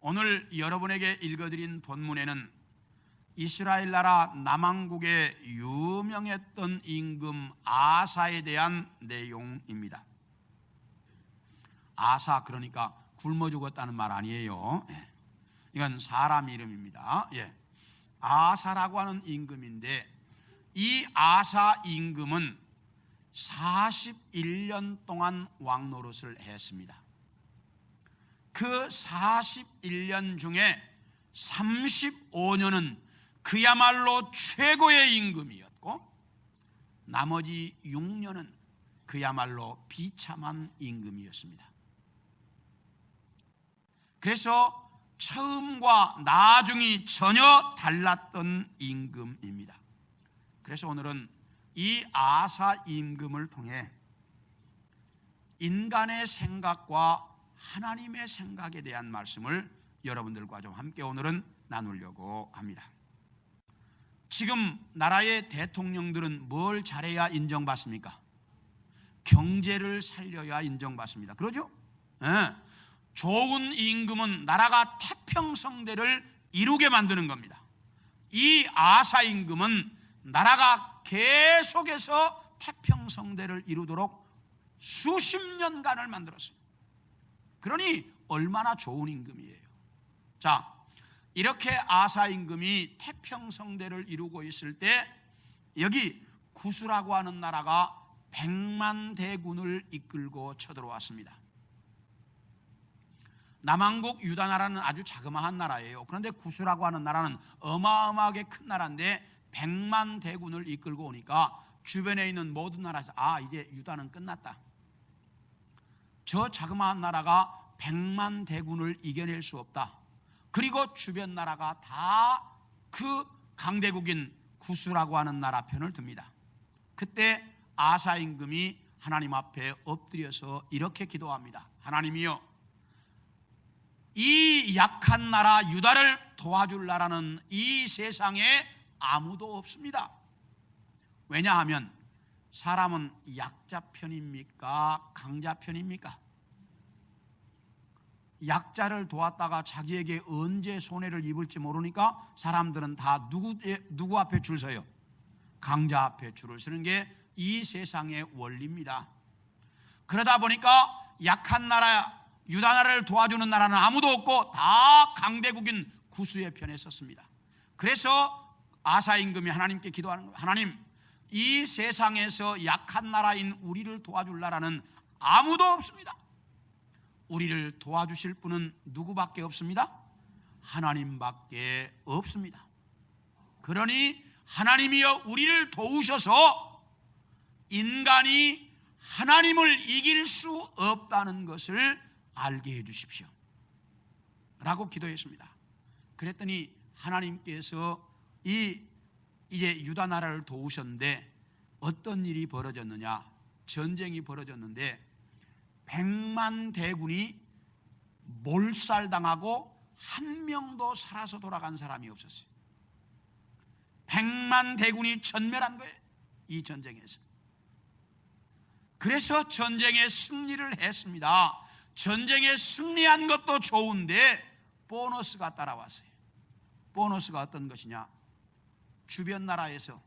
오늘 여러분에게 읽어드린 본문에는 이스라엘 나라 남왕국의 유명했던 임금 아사에 대한 내용입니다. 아사, 그러니까 굶어 죽었다는 말 아니에요. 이건 사람 이름입니다. 아사라고 하는 임금인데, 이 아사 임금은 41년 동안 왕노릇을 했습니다. 그 41년 중에 35년은 그야말로 최고의 임금이었고, 나머지 6년은 그야말로 비참한 임금이었습니다. 그래서 처음과 나중이 전혀 달랐던 임금입니다. 그래서 오늘은 이 아사 임금을 통해 인간의 생각과 하나님의 생각에 대한 말씀을 여러분들과 좀 함께 오늘은 나누려고 합니다. 지금 나라의 대통령들은 뭘 잘해야 인정받습니까? 경제를 살려야 인정받습니다. 그러죠? 좋은 임금은 나라가 태평성대를 이루게 만드는 겁니다. 이 아사 임금은 나라가 계속해서 태평성대를 이루도록 수십 년간을 만들었어요. 그러니 얼마나 좋은 임금이에요. 자, 이렇게 아사 임금이 태평성대를 이루고 있을 때 여기 구스라고 하는 나라가 100만 대군을 이끌고 쳐들어왔습니다. 남왕국 유다 나라는 아주 자그마한 나라예요. 그런데 구스라고 하는 나라는 어마어마하게 큰 나라인데 100만 대군을 이끌고 오니까 주변에 있는 모든 나라에서 이제 유다는 끝났다. 저 자그마한 나라가 100만 대군을 이겨낼 수 없다. 그리고 주변 나라가 다 그 강대국인 구스라고 하는 나라 편을 듭니다. 그때 아사 임금이 하나님 앞에 엎드려서 이렇게 기도합니다. 하나님이여, 이 약한 나라 유다를 도와줄 나라는 이 세상에 아무도 없습니다. 왜냐하면 사람은 약자 편입니까? 강자 편입니까? 약자를 도왔다가 자기에게 언제 손해를 입을지 모르니까 사람들은 다 누구 앞에 줄 서요? 강자 앞에 줄을 서는 게 이 세상의 원리입니다. 그러다 보니까 약한 나라 유다 나라를 도와주는 나라는 아무도 없고 다 강대국인 구스의 편에 섰습니다. 그래서 아사 임금이 하나님께 기도하는 거예요. 하나님, 이 세상에서 약한 나라인 우리를 도와줄 나라는 아무도 없습니다. 우리를 도와주실 분은 누구밖에 없습니다? 하나님밖에 없습니다. 그러니 하나님이여, 우리를 도우셔서 인간이 하나님을 이길 수 없다는 것을 알게 해 주십시오 라고 기도했습니다. 그랬더니 하나님께서 이제 유다 나라를 도우셨는데 어떤 일이 벌어졌느냐? 전쟁이 벌어졌는데 100만 대군이 몰살당하고 한 명도 살아서 돌아간 사람이 없었어요. 100만 대군이 전멸한 거예요, 이 전쟁에서. 그래서 전쟁에 승리를 했습니다. 전쟁에 승리한 것도 좋은데 보너스가 따라왔어요. 보너스가 어떤 것이냐? 주변 나라에서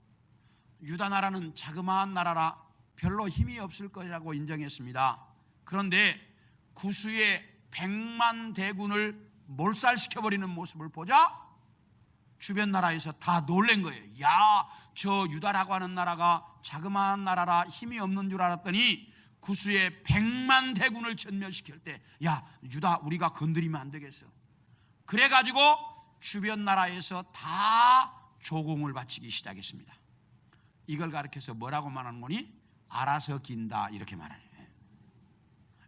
유다 나라는 자그마한 나라라 별로 힘이 없을 거라고 인정했습니다. 그런데 구스의 100만 대군을 몰살시켜버리는 모습을 보자 주변 나라에서 다 놀란 거예요. 야, 저 유다라고 하는 나라가 자그마한 나라라 힘이 없는 줄 알았더니 구스의 100만 대군을 전멸시킬 때, 야, 유다 우리가 건드리면 안 되겠어. 그래가지고 주변 나라에서 다 조공을 바치기 시작했습니다. 이걸 가르쳐서 뭐라고 말하는 거니? 알아서 긴다, 이렇게 말하네요.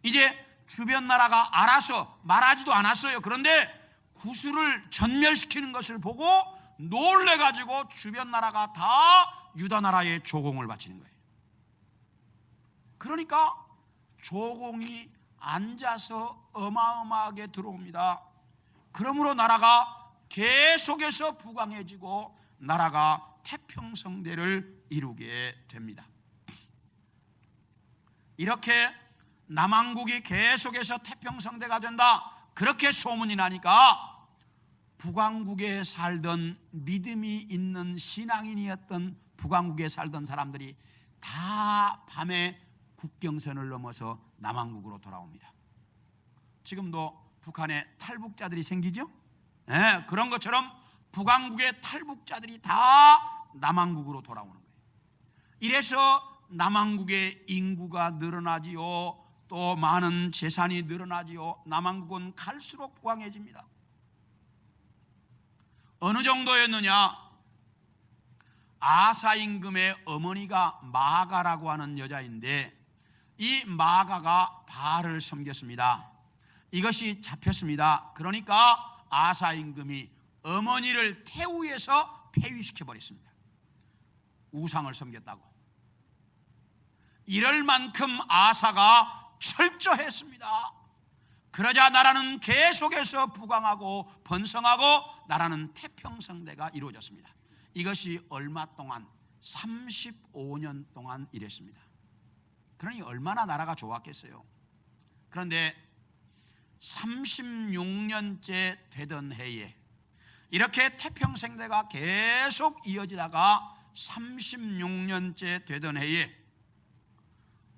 이제 주변 나라가 알아서 말하지도 않았어요. 그런데 구스를 전멸시키는 것을 보고 놀래가지고 주변 나라가 다 유다 나라에 조공을 바치는 거예요. 그러니까 조공이 앉아서 어마어마하게 들어옵니다. 그러므로 나라가 계속해서 부강해지고 나라가 태평성대를 이루게 됩니다. 이렇게 남왕국이 계속해서 태평성대가 된다. 그렇게 소문이 나니까 북왕국에 살던 믿음이 있는 신앙인이었던 북왕국에 살던 사람들이 다 밤에 국경선을 넘어서 남왕국으로 돌아옵니다. 지금도 북한에 탈북자들이 생기죠? 네, 그런 것처럼 북왕국의 탈북자들이 다 남왕국으로 돌아오는 거예요. 이래서 남왕국의 인구가 늘어나지요, 또 많은 재산이 늘어나지요. 남왕국은 갈수록 부강해집니다. 어느 정도였느냐? 아사 임금의 어머니가 마가라고 하는 여자인데, 이 마가가 바알을 섬겼습니다. 이것이 잡혔습니다. 그러니까 아사 임금이 어머니를 태우에서 폐위시켜 버렸습니다. 우상을 섬겼다고. 이럴 만큼 아사가 철저했습니다. 그러자 나라는 계속해서 부강하고 번성하고 나라는 태평성대가 이루어졌습니다. 이것이 얼마 동안? 35년 동안 이랬습니다. 그러니 얼마나 나라가 좋았겠어요. 그런데 36년째 되던 해에 이렇게 태평성대가 계속 이어지다가 36년째 되던 해에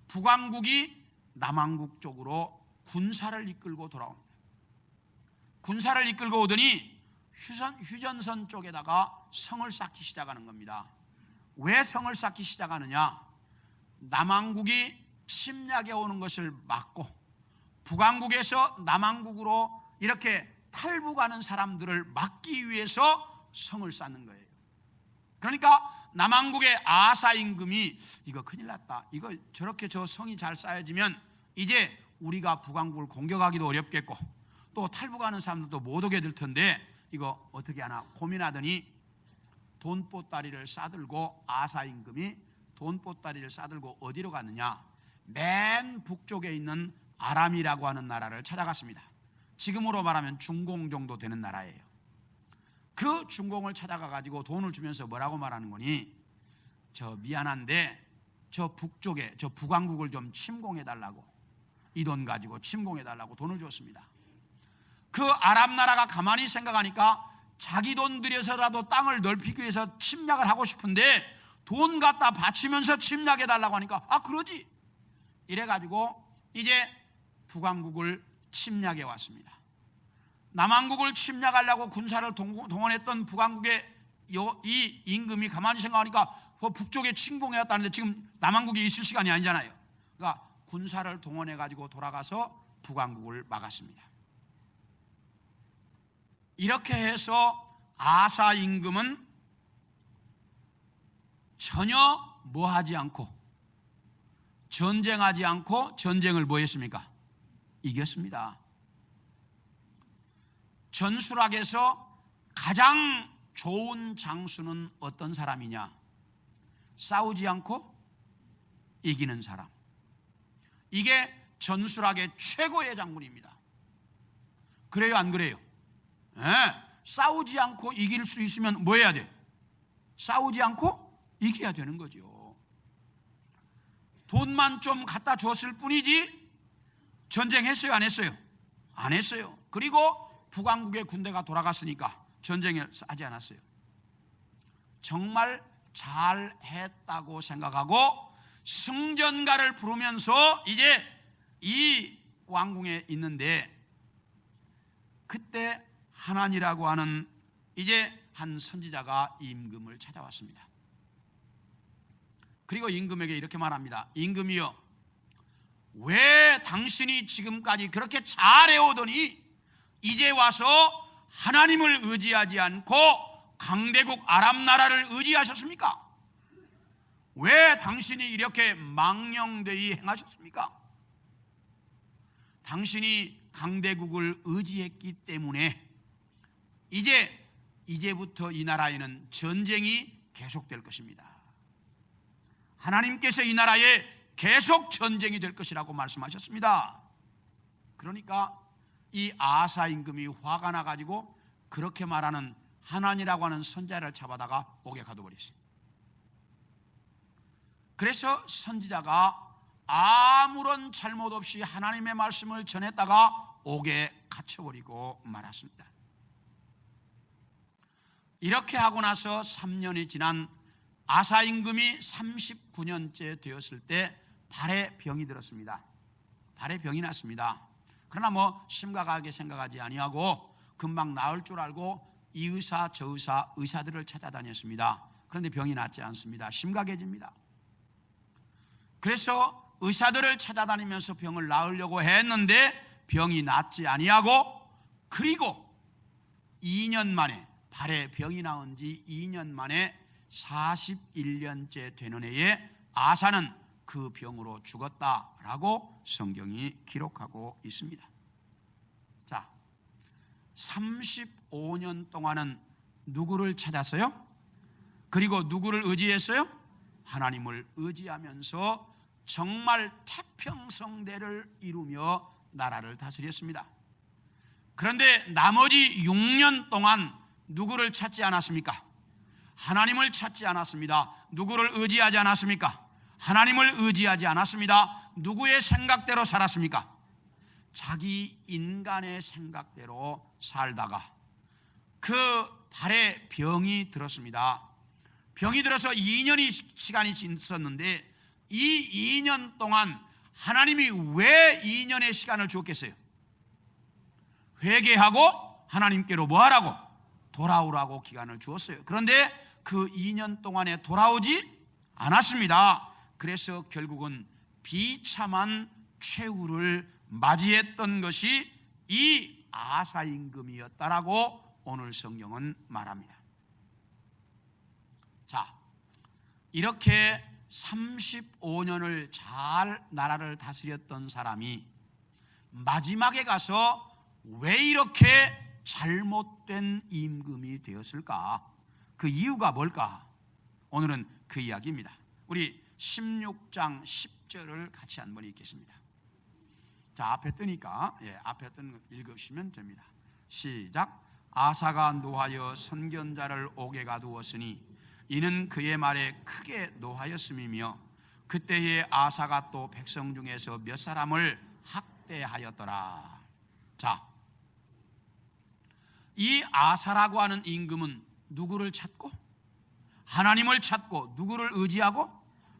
북왕국이 남왕국 쪽으로 군사를 이끌고 돌아옵니다. 군사를 이끌고 오더니 휴전선 쪽에다가 성을 쌓기 시작하는 겁니다. 왜 성을 쌓기 시작하느냐? 남왕국이 침략해 오는 것을 막고 북왕국에서 남왕국으로 이렇게 탈북하는 사람들을 막기 위해서 성을 쌓는 거예요. 그러니까 남왕국의 아사 임금이 이거 큰일 났다. 이거 저렇게 저 성이 잘 쌓여지면 이제 우리가 북왕국을 공격하기도 어렵겠고 또 탈북하는 사람들도 못 오게 될 텐데 이거 어떻게 하나 고민하더니 돈보따리를 싸들고 아사 임금이 돈보따리를 싸들고 어디로 갔느냐? 맨 북쪽에 있는 아람이라고 하는 나라를 찾아갔습니다. 지금으로 말하면 중공 정도 되는 나라예요. 그 중공을 찾아가 가지고 돈을 주면서 뭐라고 말하는 거니? 저 미안한데 저 북쪽에 저 북왕국을 좀 침공해 달라고, 이 돈 가지고 침공해 달라고 돈을 줬습니다. 그 아랍 나라가 가만히 생각하니까 자기 돈 들여서라도 땅을 넓히기 위해서 침략을 하고 싶은데 돈 갖다 바치면서 침략해 달라고 하니까 아 그러지. 이래 가지고 이제 북왕국을 침략해 왔습니다. 남왕국을 침략하려고 군사를 동원했던 북왕국의 이 임금이 가만히 생각하니까 그 북쪽에 침공해 왔다는데 지금 남왕국에 있을 시간이 아니잖아요. 그러니까 군사를 동원해 가지고 돌아가서 북왕국을 막았습니다. 이렇게 해서 아사 임금은 전혀 뭐하지 않고 전쟁하지 않고 전쟁을 뭐 했습니까? 이겼습니다. 전술학에서 가장 좋은 장수는 어떤 사람이냐? 싸우지 않고 이기는 사람. 이게 전술학의 최고의 장군입니다. 그래요, 안 그래요? 네. 싸우지 않고 이길 수 있으면 뭐 해야 돼? 싸우지 않고 이겨야 되는 거죠. 돈만 좀 갖다 줬을 뿐이지 전쟁했어요, 안 했어요? 안 했어요. 그리고 북왕국의 군대가 돌아갔으니까 전쟁을 하지 않았어요. 정말 잘했다고 생각하고 승전가를 부르면서 이제 이 왕궁에 있는데 그때 하난이라고 하는 이제 한 선지자가 임금을 찾아왔습니다. 그리고 임금에게 이렇게 말합니다. 임금이여, 왜 당신이 지금까지 그렇게 잘해오더니 이제 와서 하나님을 의지하지 않고 강대국 아람 나라를 의지하셨습니까? 왜 당신이 이렇게 망령되이 행하셨습니까? 당신이 강대국을 의지했기 때문에 이제부터 이 나라에는 전쟁이 계속될 것입니다. 하나님께서 이 나라에 계속 전쟁이 될 것이라고 말씀하셨습니다. 그러니까 이 아사 임금이 화가 나가지고 그렇게 말하는 하난이라고 하는 선지자를 잡아다가 옥에 가둬버렸어요. 그래서 선지자가 아무런 잘못 없이 하나님의 말씀을 전했다가 옥에 갇혀버리고 말았습니다. 이렇게 하고 나서 3년이 지난 아사 임금이 39년째 되었을 때 발에 병이 들었습니다. 발에 병이 났습니다. 그러나 심각하게 생각하지 아니하고 금방 나을 줄 알고 이 의사 저 의사 의사들을 찾아다녔습니다. 그런데 병이 낫지 않습니다. 심각해집니다. 그래서 의사들을 찾아다니면서 병을 나으려고 했는데 병이 낫지 아니하고, 그리고 2년 만에, 발에 병이 나은 지 2년 만에 41년째 되는 해에 아사는 그 병으로 죽었다라고 성경이 기록하고 있습니다. 자, 35년 동안은 누구를 찾았어요? 그리고 누구를 의지했어요? 하나님을 의지하면서 정말 태평성대를 이루며 나라를 다스렸습니다. 그런데 나머지 6년 동안 누구를 찾지 않았습니까? 하나님을 찾지 않았습니다. 누구를 의지하지 않았습니까? 하나님을 의지하지 않았습니다. 누구의 생각대로 살았습니까? 자기 인간의 생각대로 살다가 그 발에 병이 들었습니다. 병이 들어서 2년이 시간이 있었는데 이 2년 동안 하나님이 왜 2년의 시간을 주었겠어요? 회개하고 하나님께로 뭐하라고? 돌아오라고 기간을 주었어요. 그런데 그 2년 동안에 돌아오지 않았습니다. 그래서 결국은 비참한 최후를 맞이했던 것이 이 아사 임금이었다라고 오늘 성경은 말합니다. 자, 이렇게 35년을 잘 나라를 다스렸던 사람이 마지막에 가서 왜 이렇게 잘못된 임금이 되었을까? 그 이유가 뭘까? 오늘은 그 이야기입니다. 우리 16장 10절을 같이 한번 읽겠습니다. 자, 앞에 뜨니까 앞에 뜨는 거 읽으시면 됩니다. 시작. 아사가 노하여 선견자를 옥에 가두었으니 이는 그의 말에 크게 노하였음이며 그때에 아사가 또 백성 중에서 몇 사람을 학대하였더라. 자, 이 아사라고 하는 임금은 누구를 찾고? 하나님을 찾고 누구를 의지하고?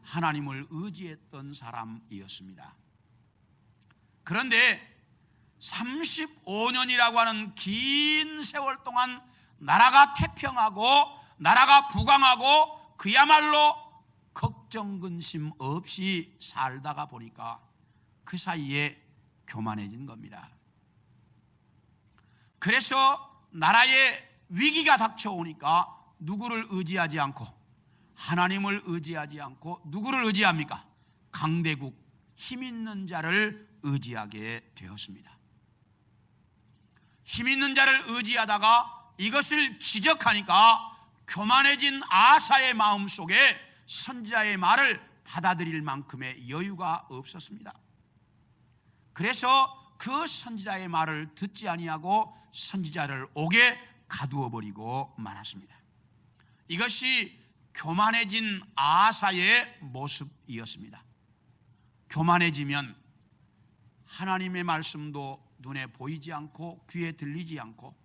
하나님을 의지했던 사람이었습니다. 그런데 35년이라고 하는 긴 세월 동안 나라가 태평하고 나라가 부강하고 그야말로 걱정 근심 없이 살다가 보니까 그 사이에 교만해진 겁니다. 그래서 나라에 위기가 닥쳐오니까 누구를 의지하지 않고 하나님을 의지하지 않고 누구를 의지합니까? 강대국, 힘 있는 자를 의지하게 되었습니다. 힘 있는 자를 의지하다가 이것을 지적하니까 교만해진 아사의 마음속에 선지자의 말을 받아들일 만큼의 여유가 없었습니다. 그래서 그 선지자의 말을 듣지 아니하고 선지자를 옥에 가두어 버리고 말았습니다. 이것이 교만해진 아사의 모습이었습니다. 교만해지면 하나님의 말씀도 눈에 보이지 않고 귀에 들리지 않고,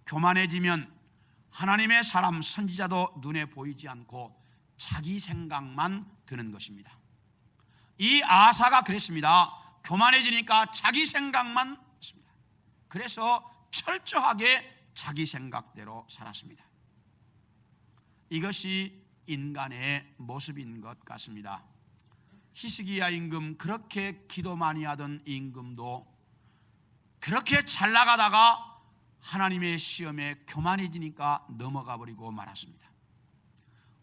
교만해지면 하나님의 사람 선지자도 눈에 보이지 않고 자기 생각만 드는 것입니다. 이 아사가 그랬습니다. 교만해지니까 자기 생각만 했습니다. 그래서 철저하게 자기 생각대로 살았습니다. 이것이 인간의 모습인 것 같습니다. 히스기야 임금, 그렇게 기도 많이 하던 임금도 그렇게 잘 나가다가 하나님의 시험에 교만해지니까 넘어가 버리고 말았습니다.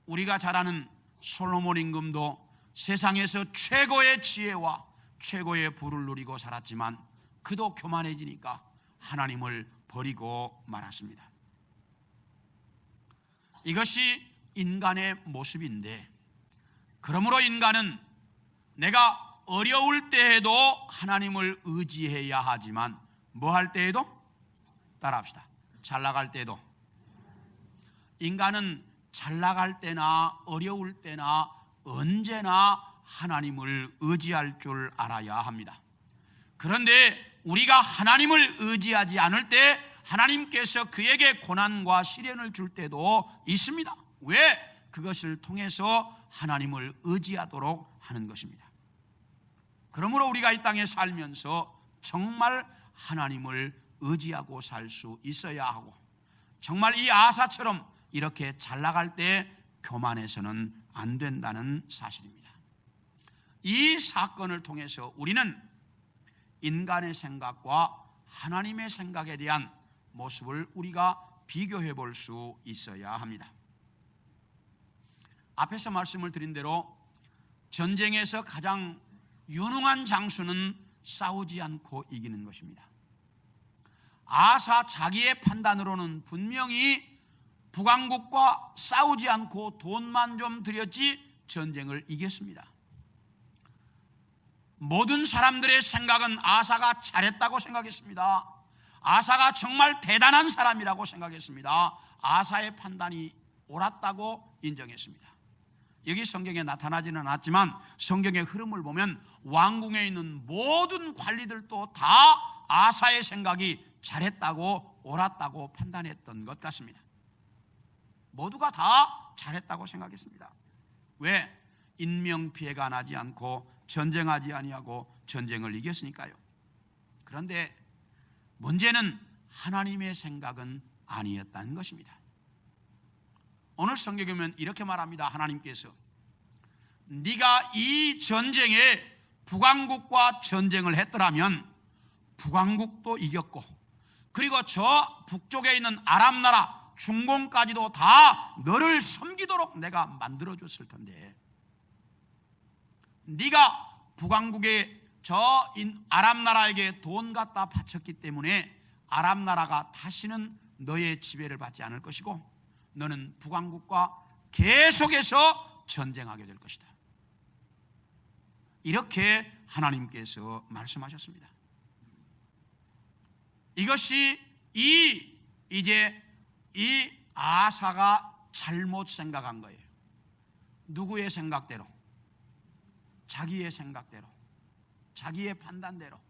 우리가 잘 아는 솔로몬 임금도 세상에서 최고의 지혜와 최고의 부를 누리고 살았지만 그도 교만해지니까 하나님을 버리고 말았습니다. 이것이 인간의 모습인데, 그러므로 인간은 내가 어려울 때에도 하나님을 의지해야 하지만 뭐 할 때에도? 따라합시다. 잘 나갈 때도. 인간은 잘 나갈 때나 어려울 때나 언제나 하나님을 의지할 줄 알아야 합니다. 그런데 우리가 하나님을 의지하지 않을 때 하나님께서 그에게 고난과 시련을 줄 때도 있습니다. 왜? 그것을 통해서 하나님을 의지하도록 하는 것입니다. 그러므로 우리가 이 땅에 살면서 정말 하나님을 의지하고 살 수 있어야 하고, 정말 이 아사처럼 이렇게 잘 나갈 때 교만해서는 안 된다는 사실입니다. 이 사건을 통해서 우리는 인간의 생각과 하나님의 생각에 대한 모습을 우리가 비교해 볼 수 있어야 합니다. 앞에서 말씀을 드린 대로 전쟁에서 가장 유능한 장수는 싸우지 않고 이기는 것입니다. 아사 자기의 판단으로는 분명히 북왕국과 싸우지 않고 돈만 좀 들였지 전쟁을 이겼습니다. 모든 사람들의 생각은 아사가 잘했다고 생각했습니다. 아사가 정말 대단한 사람이라고 생각했습니다. 아사의 판단이 옳았다고 인정했습니다. 여기 성경에 나타나지는 않았지만 성경의 흐름을 보면 왕궁에 있는 모든 관리들도 다 아사의 생각이 잘했다고 옳았다고 판단했던 것 같습니다. 모두가 다 잘했다고 생각했습니다. 왜? 인명피해가 나지 않고 전쟁하지 아니하고 전쟁을 이겼으니까요. 그런데 문제는 하나님의 생각은 아니었다는 것입니다. 오늘 성경에 보면 이렇게 말합니다. 하나님께서 네가 이 전쟁에 북왕국과 전쟁을 했더라면 북왕국도 이겼고, 그리고 저 북쪽에 있는 아람 나라 중공까지도 다 너를 섬기도록 내가 만들어줬을 텐데, 네가 북왕국에 저 아람 나라에게 돈 갖다 바쳤기 때문에 아람 나라가 다시는 너의 지배를 받지 않을 것이고 너는 북왕국과 계속해서 전쟁하게 될 것이다. 이렇게 하나님께서 말씀하셨습니다. 이것이 이제 이 아사가 잘못 생각한 거예요. 누구의 생각대로? 자기의 생각대로, 자기의 판단대로.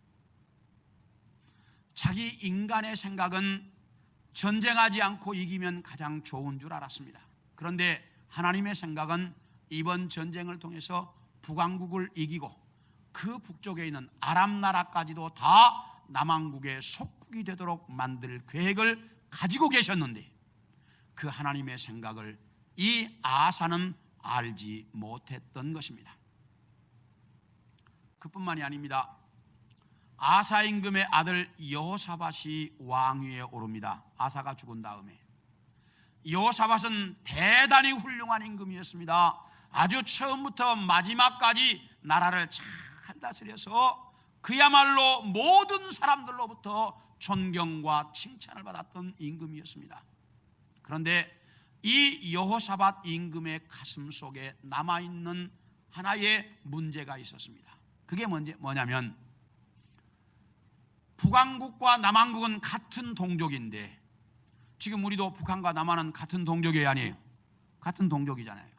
자기 인간의 생각은 전쟁하지 않고 이기면 가장 좋은 줄 알았습니다. 그런데 하나님의 생각은 이번 전쟁을 통해서 북왕국을 이기고 그 북쪽에 있는 아람 나라까지도 다 남왕국의 속국이 되도록 만들 계획을 가지고 계셨는데 그 하나님의 생각을 이 아사는 알지 못했던 것입니다. 그뿐만이 아닙니다. 아사 임금의 아들 여호사밧이 왕위에 오릅니다. 아사가 죽은 다음에 여호사밧은 대단히 훌륭한 임금이었습니다. 아주 처음부터 마지막까지 나라를 잘 다스려서 그야말로 모든 사람들로부터 존경과 칭찬을 받았던 임금이었습니다. 그런데 이 여호사밧 임금의 가슴 속에 남아있는 하나의 문제가 있었습니다. 그게 뭐냐면 북왕국과 남왕국은 같은 동족인데, 지금 우리도 북한과 남한은 같은 동족이 아니에요. 같은 동족이잖아요.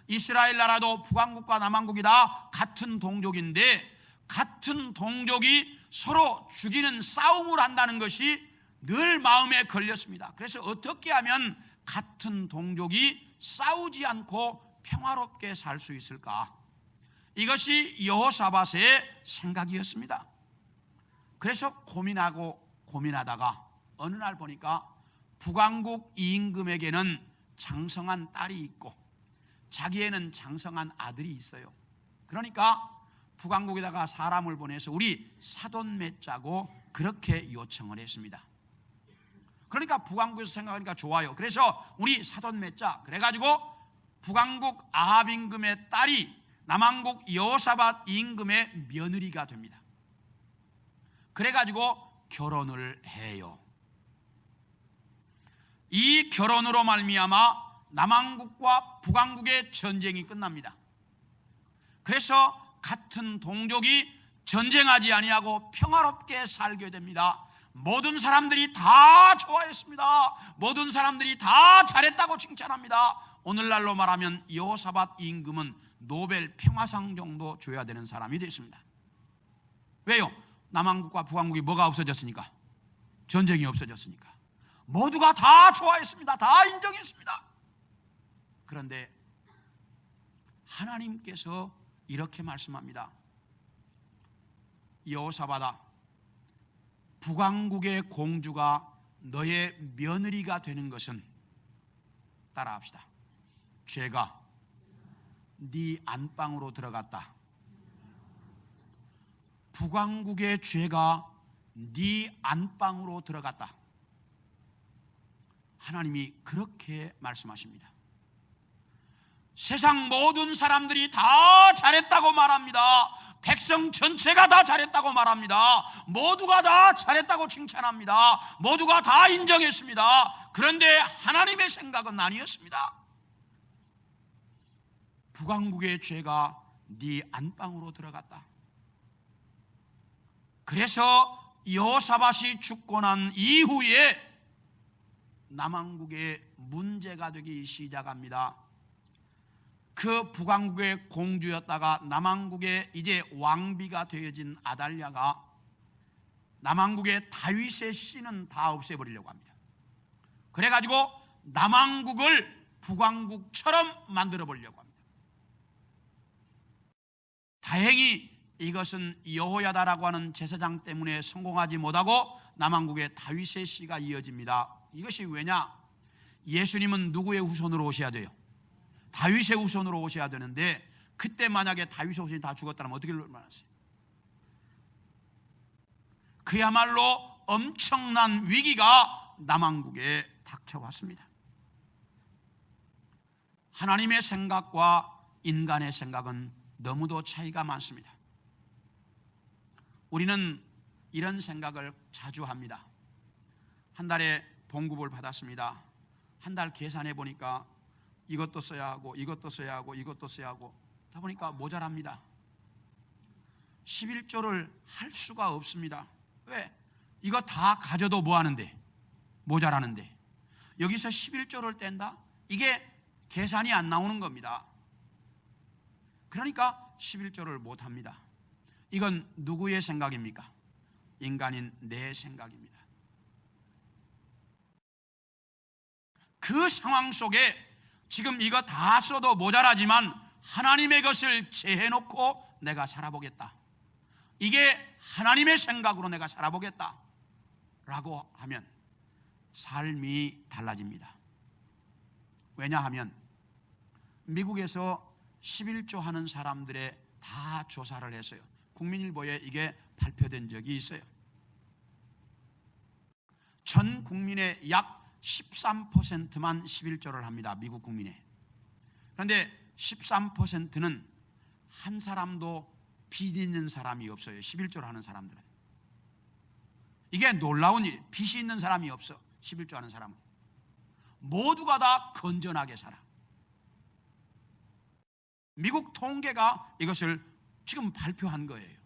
이스라엘 나라도 북왕국과 남왕국이 다 같은 동족인데 같은 동족이 서로 죽이는 싸움을 한다는 것이 늘 마음에 걸렸습니다. 그래서 어떻게 하면 같은 동족이 싸우지 않고 평화롭게 살 수 있을까? 이것이 여호사밧의 생각이었습니다. 그래서 고민하다가 어느 날 보니까 북왕국 임금에게는 장성한 딸이 있고 자기에는 장성한 아들이 있어요. 그러니까 북왕국에다가 사람을 보내서 우리 사돈 맺자고 그렇게 요청을 했습니다. 그러니까 북왕국에서 생각하니까 좋아요. 그래서 우리 사돈 맺자. 그래가지고 북왕국 아합 임금의 딸이 남왕국 여호사밧 임금의 며느리가 됩니다. 그래가지고 결혼을 해요. 이 결혼으로 말미암아 남왕국과 북왕국의 전쟁이 끝납니다. 그래서 같은 동족이 전쟁하지 아니하고 평화롭게 살게 됩니다. 모든 사람들이 다 좋아했습니다. 모든 사람들이 다 잘했다고 칭찬합니다. 오늘날로 말하면 여호사밧 임금은 노벨 평화상 정도 줘야 되는 사람이 됐습니다. 왜요? 남한국과 북한국이 뭐가 없어졌으니까? 전쟁이 없어졌으니까. 모두가 다 좋아했습니다. 다 인정했습니다. 그런데 하나님께서 이렇게 말씀합니다. 여호사밧아, 북왕국의 공주가 너의 며느리가 되는 것은, 따라합시다, 죄가 네 안방으로 들어갔다. 북왕국의 죄가 네 안방으로 들어갔다. 하나님이 그렇게 말씀하십니다. 세상 모든 사람들이 다 잘했다고 말합니다. 백성 전체가 다 잘했다고 말합니다. 모두가 다 잘했다고 칭찬합니다. 모두가 다 인정했습니다. 그런데 하나님의 생각은 아니었습니다. 북왕국의 죄가 네 안방으로 들어갔다. 그래서 여호사밧이 죽고 난 이후에 남왕국의 문제가 되기 시작합니다. 그 북왕국의 공주였다가 남왕국의 이제 왕비가 되어진 아달랴가 남왕국의 다윗의 씨는 다 없애버리려고 합니다. 그래가지고 남왕국을 북왕국처럼 만들어 보려고 합니다. 다행히 이것은 여호야다라고 하는 제사장 때문에 성공하지 못하고 남왕국의 다윗의 씨가 이어집니다. 이것이 왜냐? 예수님은 누구의 후손으로 오셔야 돼요? 다윗의 후손으로 오셔야 되는데, 그때 만약에 다윗의 후손이 다 죽었다면 어떻게 말하세요? 그야말로 엄청난 위기가 남왕국에 닥쳐왔습니다. 하나님의 생각과 인간의 생각은 너무도 차이가 많습니다. 우리는 이런 생각을 자주 합니다. 한 달에 봉급을 받았습니다. 한 달 계산해 보니까 이것도 써야 하고 이것도 써야 하고 이것도 써야 하고 다 보니까 모자랍니다. 11조를 할 수가 없습니다. 왜? 이거 다 가져도 뭐 하는데? 모자라는데. 여기서 11조를 뗀다? 이게 계산이 안 나오는 겁니다. 그러니까 11조를 못 합니다. 이건 누구의 생각입니까? 인간인 내 생각입니다. 그 상황 속에 지금 이거 다 써도 모자라지만 하나님의 것을 제해놓고 내가 살아보겠다. 이게 하나님의 생각으로 내가 살아보겠다 라고 하면 삶이 달라집니다. 왜냐하면 미국에서 11조 하는 사람들의 다 조사를 했어요. 국민일보에 이게 발표된 적이 있어요. 전 국민의 약 13%만 11조를 합니다. 미국 국민의. 그런데 13%는 한 사람도 빚 있는 사람이 없어요. 11조를 하는 사람들은. 이게 놀라운 일이에요. 빚이 있는 사람이 없어. 11조 하는 사람은. 모두가 다 건전하게 살아. 미국 통계가 이것을 지금 발표한 거예요.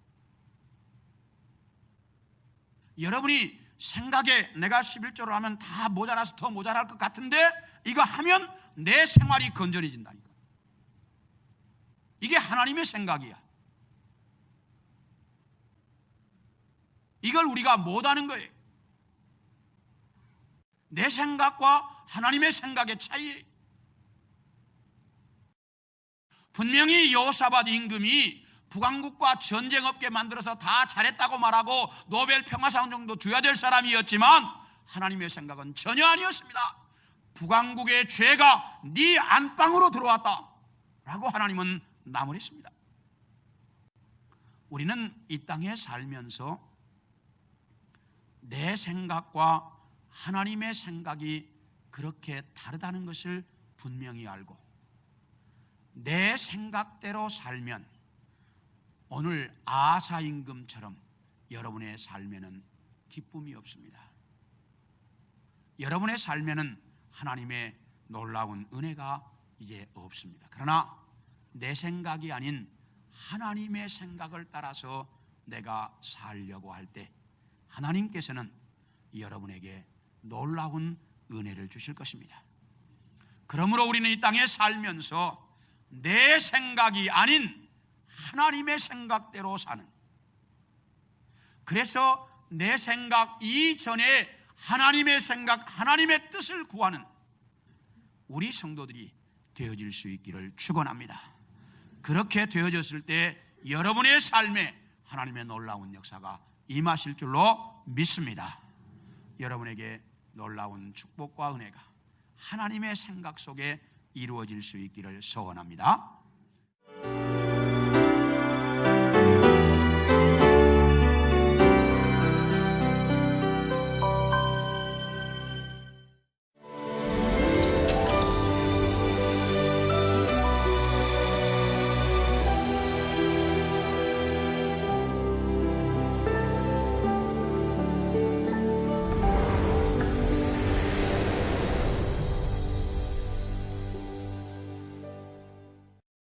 여러분이 생각에 내가 11조를 하면 다 모자라서 더 모자랄 것 같은데 이거 하면 내 생활이 건전해진다니까. 이게 하나님의 생각이야. 이걸 우리가 못하는 거예요. 내 생각과 하나님의 생각의 차이. 분명히 여호사밧 임금이 북왕국과 전쟁 없게 만들어서 다 잘했다고 말하고 노벨 평화상 정도 줘야 될 사람이었지만 하나님의 생각은 전혀 아니었습니다. 북왕국의 죄가 네 안방으로 들어왔다 라고 하나님은 나무랬습니다. 우리는 이 땅에 살면서 내 생각과 하나님의 생각이 그렇게 다르다는 것을 분명히 알고 내 생각대로 살면 오늘 아사 임금처럼 여러분의 삶에는 기쁨이 없습니다. 여러분의 삶에는 하나님의 놀라운 은혜가 이제 없습니다. 그러나 내 생각이 아닌 하나님의 생각을 따라서 내가 살려고 할 때 하나님께서는 여러분에게 놀라운 은혜를 주실 것입니다. 그러므로 우리는 이 땅에 살면서 내 생각이 아닌 하나님의 생각대로 사는, 그래서 내 생각 이전에 하나님의 생각, 하나님의 뜻을 구하는 우리 성도들이 되어질 수 있기를 축원합니다. 그렇게 되어졌을 때 여러분의 삶에 하나님의 놀라운 역사가 임하실 줄로 믿습니다. 여러분에게 놀라운 축복과 은혜가 하나님의 생각 속에 이루어질 수 있기를 소원합니다.